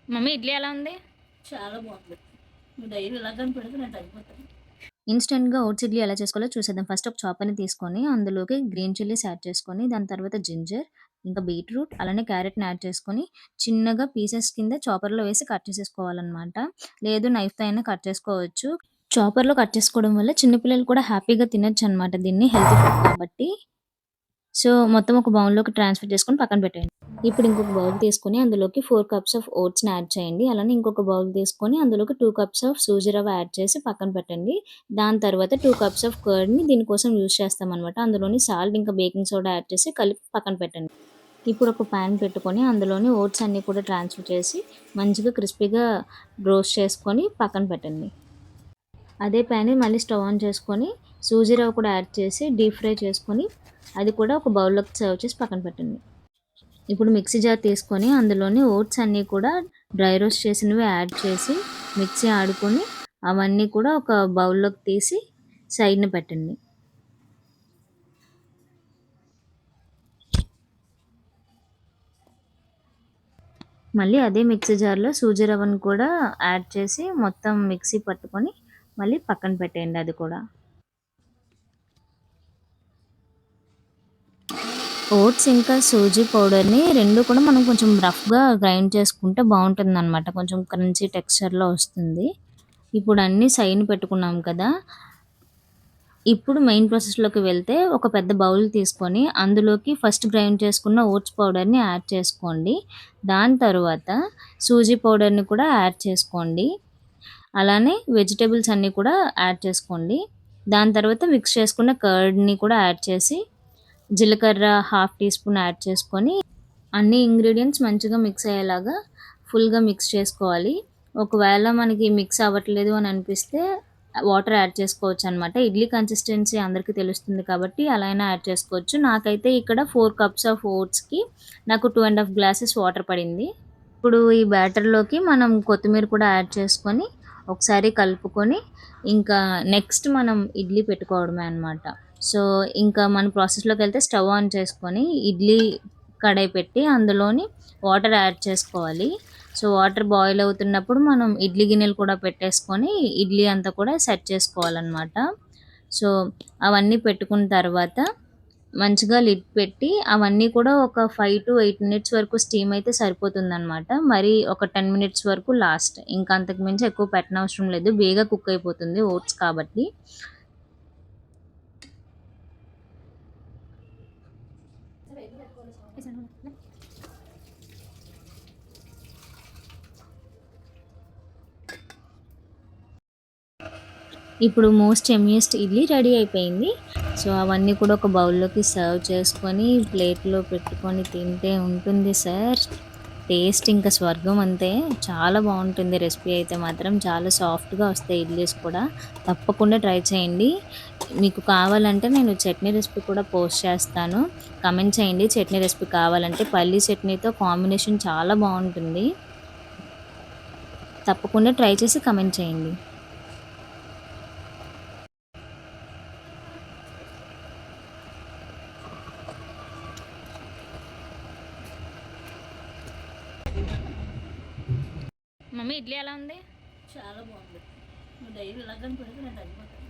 Mummy idli ఎలా ఉంది? చాలా బాగుంది. నువ్వు డైలీ ఇలాగని పెడితే నేను తగ్గిపోతాను. ఇన్‌స్టంట్‌గా ఓట్స్ ఇడ్లీ ఎలా చేసుకోవాలో చూసేద్దాం. ఫస్ట్ ఒక చాపర్‌ని తీసుకొని అందులోకి గ్రీన్ చిల్లీస్ యాడ్ చేసుకొని, దాని తర్వాత జింజర్, ఇంకా బీట్రూట్ అలానే క్యారెట్‌ని యాడ్ చేసుకొని, చిన్నగా పీసెస్ కింద చాపర్‌లో వేసి కట్ చేసేసుకోవాలనమాట. లేదు నైఫ్‌తో అయినా కట్ చేసుకోవచ్చు. చాపర్‌లో కట్ చేసుకోవడం వల్ల చిన్న పిల్లలు కూడా హ్యాపీగా తినొచ్చనమాట దీన్ని. హెల్తీ ఫుడ్ కాబట్టి. సో, మొత్తం ఒక బౌల్‌లోకి ట్రాన్స్‌ఫర్ చేసుకొని పక్కన పెట్టేయండి. ఇప్పుడు ఇంకొక బౌల్ తీసుకొని అందులోకి 4 కప్స్ ఆఫ్ ఓట్స్‌ని యాడ్ చేయండి. అలానే ఇంకొక బౌల్ తీసుకొని అందులోకి 2 కప్స్ ఆఫ్ సూజీ రవ్వ యాడ్ చేసి పక్కన పెట్టండి. దాని తర్వాత 2 కప్స్ ఆఫ్ కర్డ్‌ని దీనికోసం యూజ్ చేస్తామనమాట. అందులోని సాల్ట్ ఇంకా బేకింగ్ సోడా యాడ్ చేసి కలిపి పక్కన పెట్టండి. ఇప్పుడు ఒక పాన్ పెట్టుకొని అందులోని ఓట్స్ అన్నీ కూడా ట్రాన్స్‌ఫర్ చేసి మంచిగా క్రిస్పీగా రోస్ట్ చేసుకొని పక్కన పెట్టండి. అదే ప్యాన్‌ని మళ్ళీ స్టవ్ ఆన్ చేసుకొని సూజీ రవ్వ కూడా యాడ్ చేసి డీప్ ఫ్రై చేసుకొని అది కూడా ఒక బౌల్‌లోకి సర్వ్ చేసి పక్కన పెట్టండి. ఇప్పుడు మిక్సీ జార్ తీసుకొని అందులోని ఓట్స్ అన్నీ కూడా డ్రై రోస్ట్ చేసినవి యాడ్ చేసి మిక్సీ ఆడుకొని అవన్నీ కూడా ఒక బౌల్‌లోకి తీసి సైడ్‌న పెట్టండి. మళ్ళీ అదే మిక్సీ జార్‌లో సూజీ రవ్వను కూడా యాడ్ చేసి మొత్తం మిక్సీ పట్టుకొని మళ్ళీ పక్కన పెట్టేయండి అది కూడా. ఓట్స్ ఇంకా సూజీ పౌడర్‌ని 2 కూడా మనం కొంచెం రఫ్‌గా గ్రైండ్ చేసుకుంటే బావుంటుందనమాట. కొంచెం క్రంచీ టెక్స్చర్‌లో వస్తుంది. ఇప్పుడు అన్నీ సైడ్‌న పెట్టుకున్నాం కదా! ఇప్పుడు మెయిన్ ప్రాసెస్‌లోకి వెళ్తే ఒక పెద్ద బౌల్ తీసుకొని అందులోకి ఫస్ట్ గ్రైండ్ చేసుకున్న ఓట్స్ పౌడర్‌ని యాడ్ చేసుకోండి. దాని తరువాత సూజీ పౌడర్‌ని కూడా యాడ్ చేసుకోండి. అలానే వెజిటబుల్స్ అన్నీ కూడా యాడ్ చేసుకోండి. దాని తర్వాత మిక్స్ చేసుకున్న కర్డ్‌ని కూడా యాడ్ చేసి జీలకర్ర హాఫ్ టీ స్పూన్ యాడ్ చేసుకొని అన్ని ఇంగ్రీడియెంట్స్ మంచిగా మిక్స్ అయ్యేలాగా ఫుల్‌గా మిక్స్ చేసుకోవాలి. ఒకవేళ మనకి మిక్స్ అవ్వట్లేదు అని అనిపిస్తే వాటర్ యాడ్ చేసుకోవచ్చనమాట. ఇడ్లీ కన్సిస్టెన్సీ అందరికీ తెలుస్తుంది కాబట్టి అలా అయినా యాడ్ చేసుకోవచ్చు. నాకైతే ఇక్కడ 4 కప్స్ ఆఫ్ ఓట్స్‌కి నాకు 2 ½ గ్లాసెస్ వాటర్ పడింది. ఇప్పుడు ఈ బ్యాటర్‌లోకి మనం కొత్తిమీర కూడా యాడ్ చేసుకొని ఒకసారి కలుపుకొని ఇంకా నెక్స్ట్ మనం ఇడ్లీ పెట్టుకోవడమే అనమాట. సో, ఇంకా మన ప్రాసెస్‌లోకెళ్తే స్టవ్ ఆన్ చేసుకొని ఇడ్లీ కడాయి పెట్టి అందులోని వాటర్ యాడ్ చేసుకోవాలి. సో, వాటర్ బాయిల్ అవుతున్నప్పుడు మనం ఇడ్లీ గిన్నెలు కూడా పెట్టేసుకొని ఇడ్లీ అంతా కూడా సెట్ చేసుకోవాలనమాట. సో, అవన్నీ పెట్టుకున్న తర్వాత మంచిగా లిడ్ పెట్టి అవన్నీ కూడా ఒక 5-8 మినిట్స్ వరకు స్టీమ్ అయితే సరిపోతుందనమాట. మరి ఒక 10 మినిట్స్ వరకు లాస్ట్. ఇంకా అంతకు మించి ఎక్కువ పెట్టనవసరం లేదు. బేగా కుక్ అయిపోతుంది ఓట్స్ కాబట్టి. ఇప్పుడు మోస్ట్ యమ్మీయెస్ట్ ఇడ్లీ రెడీ అయిపోయింది. సో, అవన్నీ కూడా ఒక బౌల్‌లోకి సర్వ్ చేసుకొని ప్లేట్‌లో పెట్టుకొని తింటే ఉంటుంది సార్. టేస్ట్ ఇంకా స్వర్గం అంతే. చాలా బావుంటుంది రెసిపీ అయితే మాత్రం. చాలా సాఫ్ట్‌గా వస్తాయి ఇడ్లీస్ కూడా. తప్పకుండా ట్రై చేయండి. మీకు కావాలంటే నేను చట్నీ రెసిపీ కూడా పోస్ట్ చేస్తాను. కామెంట్ చేయండి చట్నీ రెసిపీ కావాలంటే. పల్లీ చట్నీతో కాంబినేషన్ చాలా బావుంటుంది. తప్పకుండా ట్రై చేసి కామెంట్ చేయండి. మమ్మీ ఇడ్లీ ఎలా ఉంది? చాలా బాగుంది. నువ్వు డైలీ ఇలాగని పెడితే నేను తగ్గిపోతాను.